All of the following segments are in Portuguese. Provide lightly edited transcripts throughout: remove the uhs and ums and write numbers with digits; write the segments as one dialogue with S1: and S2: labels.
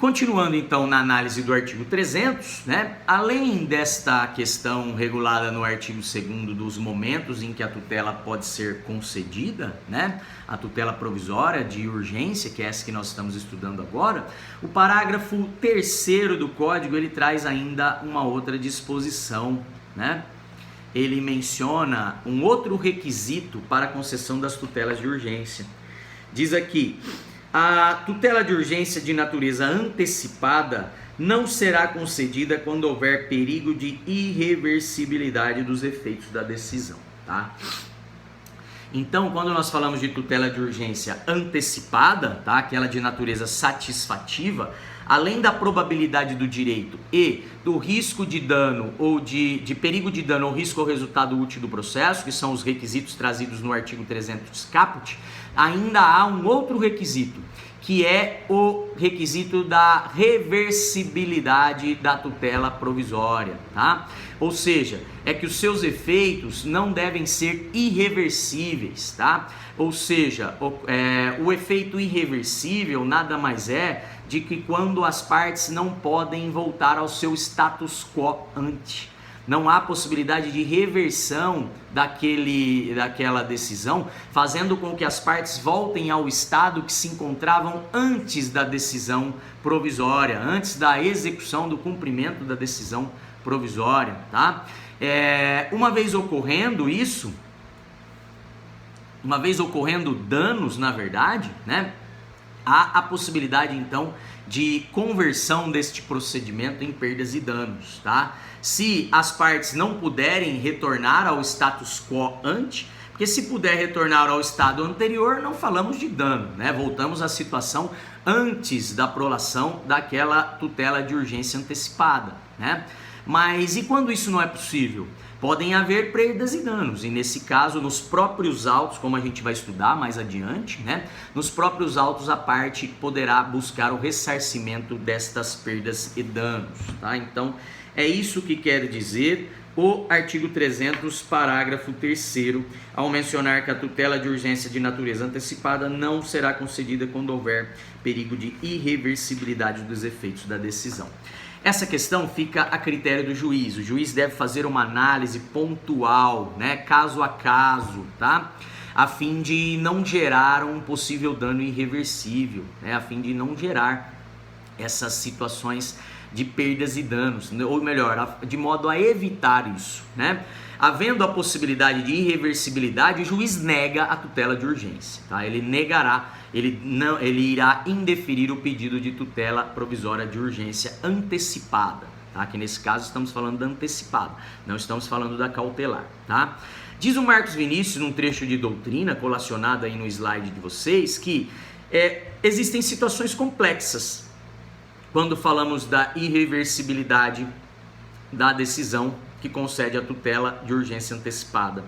S1: Continuando então na análise do artigo 300, né, além desta questão regulada no artigo 2º dos momentos em que a tutela pode ser concedida, né, a tutela provisória de urgência, que é essa que nós estamos estudando agora, o parágrafo 3º do Código, ele traz ainda uma outra disposição, né? Ele menciona um outro requisito para a concessão das tutelas de urgência. Diz aqui: a tutela de urgência de natureza antecipada não será concedida quando houver perigo de irreversibilidade dos efeitos da decisão, tá? Então, quando nós falamos de tutela de urgência antecipada, tá? Aquela de natureza satisfativa, além da probabilidade do direito e do risco de dano ou de perigo de dano ou risco ao resultado útil do processo, que são os requisitos trazidos no artigo 300 caput, ainda há um outro requisito, que é o requisito da reversibilidade da tutela provisória, tá? Ou seja, é que os seus efeitos não devem ser irreversíveis, tá? Ou seja, o efeito irreversível nada mais é de que quando as partes não podem voltar ao seu status quo ante. Não há possibilidade de reversão daquela decisão, fazendo com que as partes voltem ao estado que se encontravam antes da decisão provisória, antes da execução do cumprimento da decisão provisória, tá? Uma vez ocorrendo isso, uma vez ocorrendo danos, na verdade, né, há a possibilidade então de conversão deste procedimento em perdas e danos, tá? Se as partes não puderem retornar ao status quo ante, porque se puder retornar ao estado anterior, não falamos de dano, né? Voltamos à situação antes da prolação daquela tutela de urgência antecipada, né? Mas e quando isso não é possível? Podem haver perdas e danos, e nesse caso, nos próprios autos, como a gente vai estudar mais adiante, né? Nos próprios autos a parte poderá buscar o ressarcimento destas perdas e danos, tá? Então, é isso que quer dizer o artigo 300, parágrafo 3º, ao mencionar que a tutela de urgência de natureza antecipada não será concedida quando houver perigo de irreversibilidade dos efeitos da decisão. Essa questão fica a critério do juiz. O juiz deve fazer uma análise pontual, né, caso a caso, tá? A fim de não gerar um possível dano irreversível, né? A fim de não gerar essas situações de perdas e danos, ou melhor, de modo a evitar isso, né? Havendo a possibilidade de irreversibilidade, o juiz nega a tutela de urgência, tá? Ele negará, ele irá indeferir o pedido de tutela provisória de urgência antecipada, tá? Que nesse caso estamos falando da antecipada, não estamos falando da cautelar, tá? Diz o Marcos Vinícius, num trecho de doutrina colacionado aí no slide de vocês, que existem situações complexas quando falamos da irreversibilidade da decisão que concede a tutela de urgência antecipada.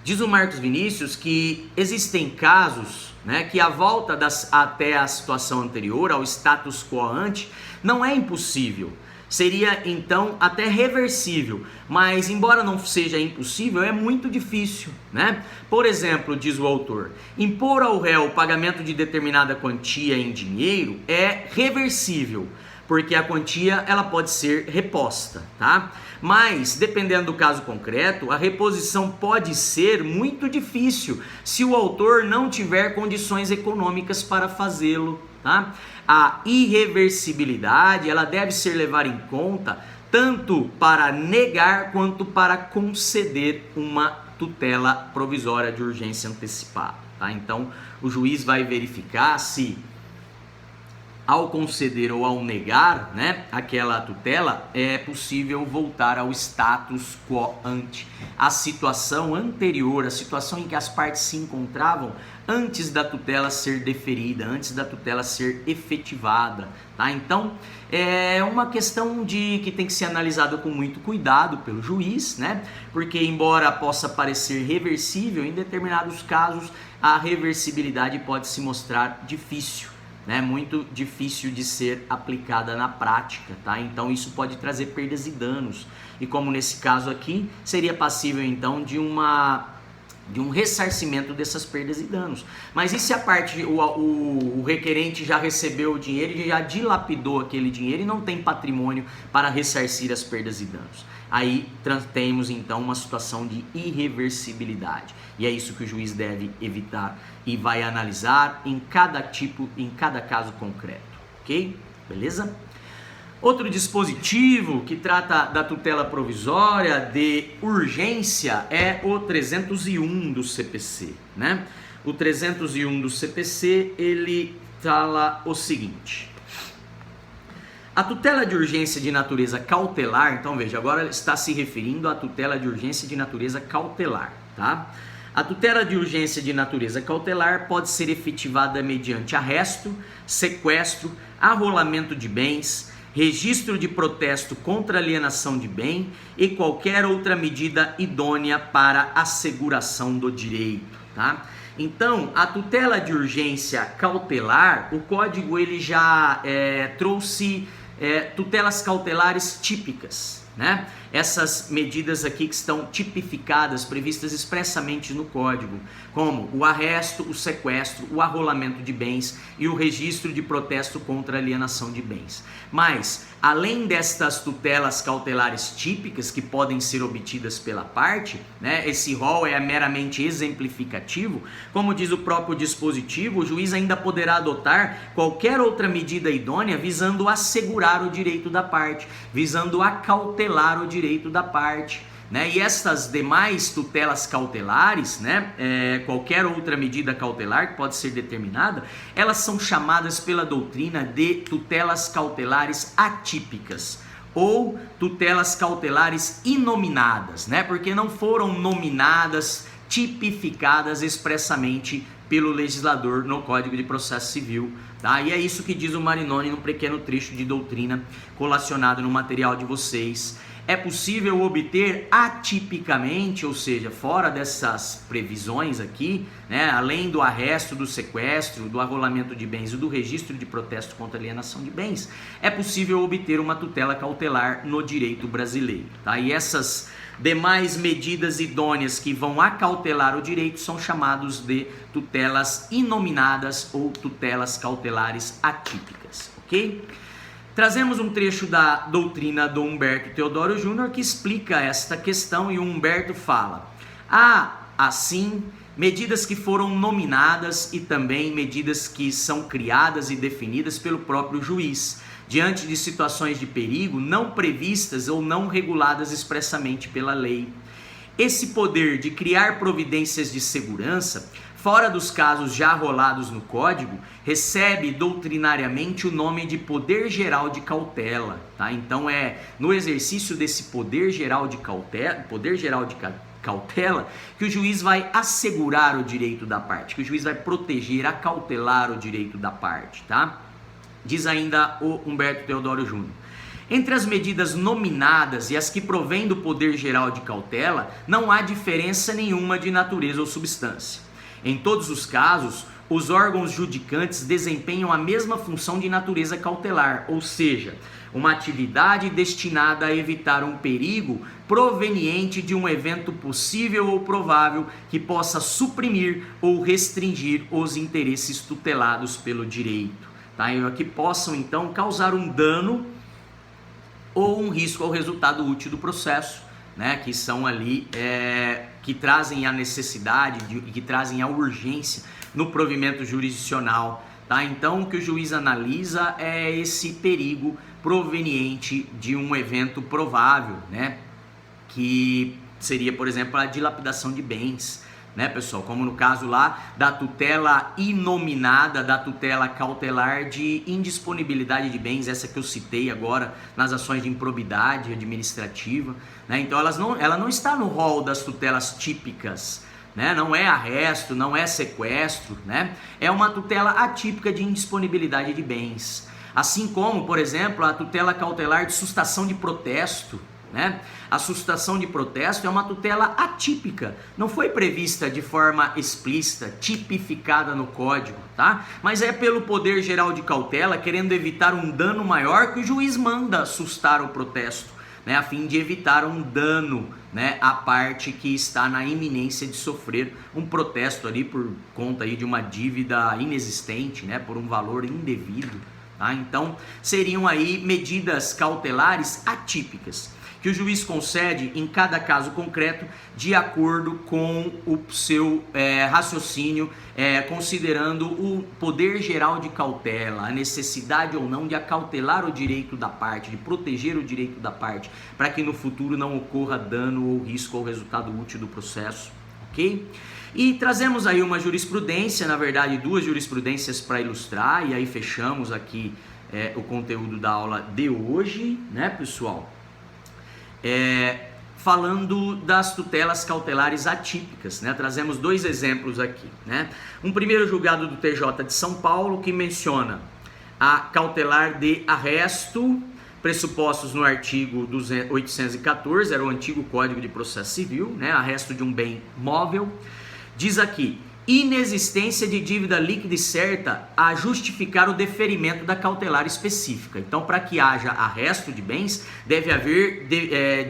S1: Diz o Marcos Vinícius que existem casos, né, que a volta até a situação anterior, ao status quo ante, não é impossível. Seria então até reversível, mas embora não seja impossível, é muito difícil, né? Por exemplo, diz o autor, impor ao réu o pagamento de determinada quantia em dinheiro é reversível, porque a quantia ela pode ser reposta, tá? Mas, dependendo do caso concreto, a reposição pode ser muito difícil se o autor não tiver condições econômicas para fazê-lo, tá? A irreversibilidade, ela deve ser levada em conta tanto para negar quanto para conceder uma tutela provisória de urgência antecipada, tá? Então, o juiz vai verificar se ao conceder ou ao negar, né, aquela tutela, é possível voltar ao status quo ante, a situação anterior, a situação em que as partes se encontravam antes da tutela ser deferida, antes da tutela ser efetivada, tá? Então, é uma questão que tem que ser analisada com muito cuidado pelo juiz, né? Porque embora possa parecer reversível, em determinados casos a reversibilidade pode se mostrar difícil, né? Muito difícil de ser aplicada na prática, tá? Então isso pode trazer perdas e danos. E como nesse caso aqui, seria passível então de uma de um ressarcimento dessas perdas e danos. Mas e se a parte, o requerente já recebeu o dinheiro e já dilapidou aquele dinheiro e não tem patrimônio para ressarcir as perdas e danos? Aí temos então uma situação de irreversibilidade. E é isso que o juiz deve evitar e vai analisar em cada caso concreto, ok? Beleza? Outro dispositivo que trata da tutela provisória de urgência é o 301 do CPC, né? O 301 do CPC, ele fala o seguinte: a tutela de urgência de natureza cautelar, então veja, agora está se referindo à tutela de urgência de natureza cautelar, tá? A tutela de urgência de natureza cautelar pode ser efetivada mediante arresto, sequestro, arrolamento de bens, registro de protesto contra alienação de bem e qualquer outra medida idônea para asseguração do direito, tá? Então, a tutela de urgência cautelar, o código ele já trouxe tutelas cautelares típicas, né? Essas medidas aqui que estão tipificadas, previstas expressamente no código, como o arresto, o sequestro, o arrolamento de bens e o registro de protesto contra alienação de bens. Mas, além destas tutelas cautelares típicas que podem ser obtidas pela parte, né, esse rol é meramente exemplificativo, como diz o próprio dispositivo, o juiz ainda poderá adotar qualquer outra medida idônea visando assegurar o direito da parte, visando acautelar o direito da parte, né? E estas demais tutelas cautelares, né, qualquer outra medida cautelar que pode ser determinada, elas são chamadas pela doutrina de tutelas cautelares atípicas ou tutelas cautelares inominadas, né? Porque não foram nominadas, tipificadas expressamente pelo legislador no Código de Processo Civil, tá? E é isso que diz o Marinoni num pequeno trecho de doutrina colacionado no material de vocês. É possível obter atipicamente, ou seja, fora dessas previsões aqui, né, além do arresto, do sequestro, do arrolamento de bens e do registro de protesto contra alienação de bens, é possível obter uma tutela cautelar no direito brasileiro, tá? E essas demais medidas idôneas que vão acautelar o direito são chamados de tutelas inominadas ou tutelas cautelares atípicas, ok? Trazemos um trecho da doutrina do Humberto Teodoro Júnior que explica esta questão, e o Humberto fala: há, assim, medidas que foram nominadas e também medidas que são criadas e definidas pelo próprio juiz, diante de situações de perigo não previstas ou não reguladas expressamente pela lei. Esse poder de criar providências de segurança, fora dos casos já rolados no Código, recebe doutrinariamente o nome de poder geral de cautela, tá? Então no exercício desse poder geral de cautela que o juiz vai assegurar o direito da parte, que o juiz vai proteger, acautelar o direito da parte, tá? Diz ainda o Humberto Teodoro Júnior: entre as medidas nominadas e as que provêm do poder geral de cautela, não há diferença nenhuma de natureza ou substância. Em todos os casos, os órgãos judicantes desempenham a mesma função de natureza cautelar, ou seja, uma atividade destinada a evitar um perigo proveniente de um evento possível ou provável que possa suprimir ou restringir os interesses tutelados pelo direito, tá? Que possam então causar um dano ou um risco ao resultado útil do processo, né? Que são ali que trazem a necessidade e que trazem a urgência no provimento jurisdicional, tá? Então o que o juiz analisa é esse perigo proveniente de um evento provável, né? Que seria, por exemplo, a dilapidação de bens, né, pessoal? Como no caso lá da tutela inominada, da tutela cautelar de indisponibilidade de bens, essa que eu citei agora nas ações de improbidade administrativa, né? Então ela não está no rol das tutelas típicas, né? Não é arresto, não é sequestro, né? É uma tutela atípica de indisponibilidade de bens. Assim como, por exemplo, a tutela cautelar de sustação de protesto, né? A sustação de protesto é uma tutela atípica, não foi prevista de forma explícita, tipificada no código, tá? Mas é pelo poder geral de cautela, querendo evitar um dano maior, que o juiz manda sustar o protesto, né, a fim de evitar um dano, né, à parte que está na iminência de sofrer um protesto ali por conta aí de uma dívida inexistente, né, por um valor indevido. Tá? Então, seriam aí medidas cautelares atípicas, que o juiz concede em cada caso concreto de acordo com o seu raciocínio, considerando o poder geral de cautela, a necessidade ou não de acautelar o direito da parte, de proteger o direito da parte, para que no futuro não ocorra dano ou risco ao resultado útil do processo, ok? E trazemos aí uma jurisprudência, na verdade duas jurisprudências para ilustrar, e aí fechamos aqui o conteúdo da aula de hoje, né, pessoal? Falando das tutelas cautelares atípicas, né? Trazemos dois exemplos aqui, né? Um primeiro julgado do TJ de São Paulo que menciona a cautelar de arresto, pressupostos no artigo 814, era o antigo Código de Processo Civil, né? Arresto de um bem móvel. Diz aqui: inexistência de dívida líquida e certa a justificar o deferimento da cautelar específica. Então, para que haja arresto de bens, deve haver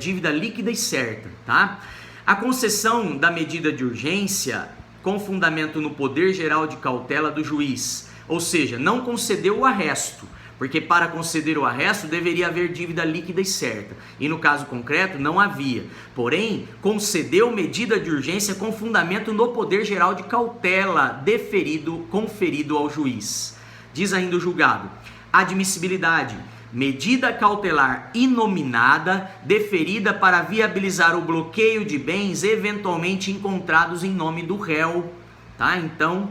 S1: dívida líquida e certa, tá? A concessão da medida de urgência com fundamento no poder geral de cautela do juiz, ou seja, não concedeu o arresto, porque para conceder o arresto deveria haver dívida líquida e certa, e no caso concreto não havia, porém concedeu medida de urgência com fundamento no poder geral de cautela conferido ao juiz. Diz ainda o julgado: admissibilidade, medida cautelar inominada deferida para viabilizar o bloqueio de bens eventualmente encontrados em nome do réu, tá? Então,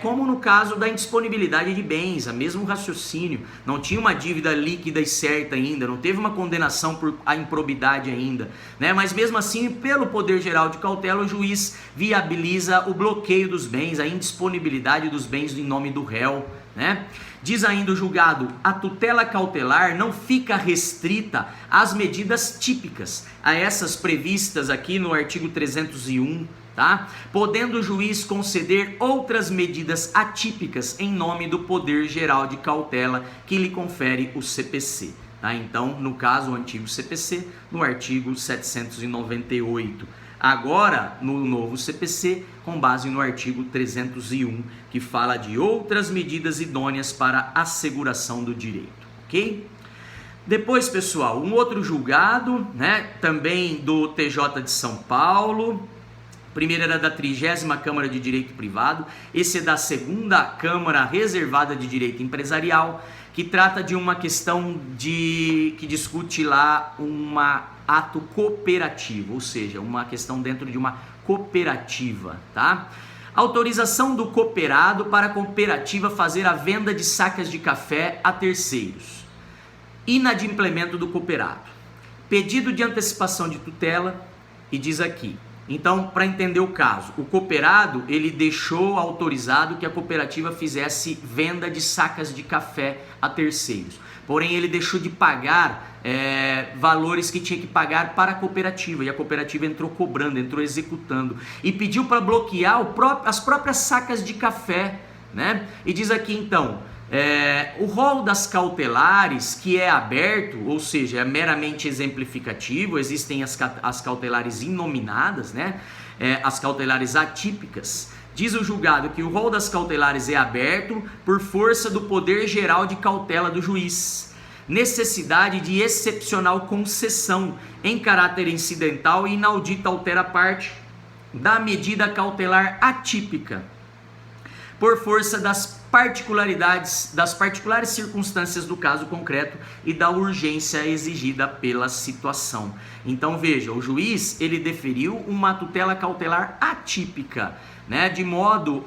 S1: como no caso da indisponibilidade de bens, a mesmo raciocínio, não tinha uma dívida líquida e certa ainda, não teve uma condenação por a improbidade ainda, né? Mas mesmo assim, pelo poder geral de cautela, o juiz viabiliza o bloqueio dos bens, a indisponibilidade dos bens em nome do réu, né? Diz ainda o julgado: a tutela cautelar não fica restrita às medidas típicas, a essas previstas aqui no artigo 301, tá? Podendo o juiz conceder outras medidas atípicas em nome do poder geral de cautela que lhe confere o CPC, tá? Então, no caso, o antigo CPC, no artigo 798. Agora, no novo CPC, com base no artigo 301, que fala de outras medidas idôneas para asseguração do direito, ok? Depois, pessoal, um outro julgado, né, também do TJ de São Paulo. Primeiro era da 30ª Câmara de Direito Privado, esse é da 2ª Câmara Reservada de Direito Empresarial, que trata de uma questão que discute lá um ato cooperativo, ou seja, uma questão dentro de uma cooperativa, tá? Autorização do cooperado para a cooperativa fazer a venda de sacas de café a terceiros. Inadimplemento do cooperado. Pedido de antecipação de tutela, e diz aqui: então, para entender o caso, o cooperado, ele deixou autorizado que a cooperativa fizesse venda de sacas de café a terceiros. Porém, ele deixou de pagar valores que tinha que pagar para a cooperativa. E a cooperativa entrou cobrando, entrou executando. E pediu para bloquear as próprias sacas de café, né? E diz aqui, então, o rol das cautelares que é aberto, ou seja, é meramente exemplificativo, existem as cautelares inominadas, né? As cautelares atípicas. Diz o julgado que o rol das cautelares é aberto por força do poder geral de cautela do juiz. Necessidade de excepcional concessão em caráter incidental e inaudita altera parte da medida cautelar atípica, por força das particulares circunstâncias do caso concreto e da urgência exigida pela situação. Então veja, o juiz ele deferiu uma tutela cautelar atípica, né, de modo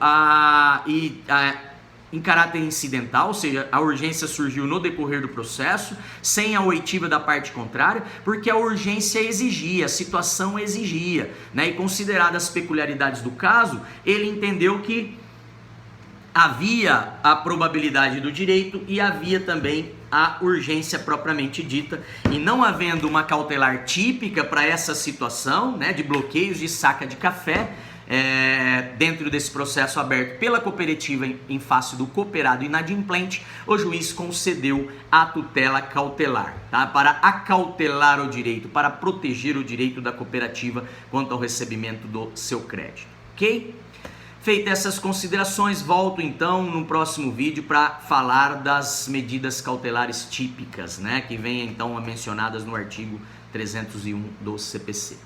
S1: em caráter incidental, ou seja, a urgência surgiu no decorrer do processo, sem a oitiva da parte contrária, porque a urgência exigia, a situação exigia, né, e consideradas as peculiaridades do caso, ele entendeu que havia a probabilidade do direito e havia também a urgência propriamente dita, e não havendo uma cautelar típica para essa situação, né, de bloqueios de saca de café, dentro desse processo aberto pela cooperativa em face do cooperado inadimplente, o juiz concedeu a tutela cautelar, tá? Para acautelar o direito, para proteger o direito da cooperativa quanto ao recebimento do seu crédito, ok? Feitas essas considerações, volto então no próximo vídeo para falar das medidas cautelares típicas, né? Que vem então mencionadas no artigo 301 do CPC.